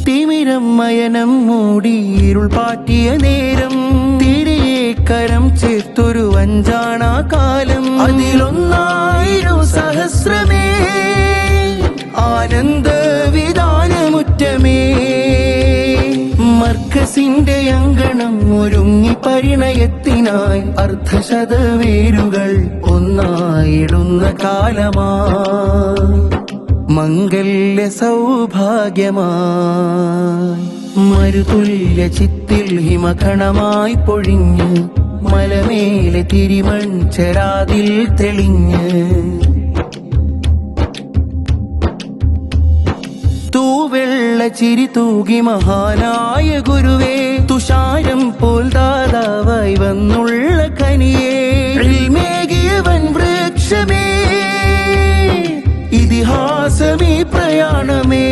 തിമിരം മയനം മൂടി ഇരുൾ പാറ്റിയ നേരം തിരിയെ കരം ചേർത്തൊരു അഞ്ചാണാ കാലം അതിലൊന്നായിരം സഹസ്രമേ ആനന്ദ വിധാനമുറ്റമേ മർക്കസിന്റെ അങ്കണം ഒരുങ്ങി പരിണയത്തിനായി അർദ്ധശതവേരുകൾ ഒന്നായിടുന്ന കാലമാ മംഗല്യ സൗഭാഗ്യമായി മരുതുല്യ ചിത്തിൽ ഹിമകണമായി പൊഴിഞ്ഞ് മലമേലെ തിരിമൺ ചെരാതിൽ തെളിഞ്ഞ് തൂവെള്ള ചിരി തൂകി മഹാനായ ഗുരുവേ തുഷാരം പോൽ ദാതാവായി വന്നുള്ള കനിയേ മേകിയവൻ വൃക്ഷമേ ഇതിഹാസമീ പ്രയാണമേ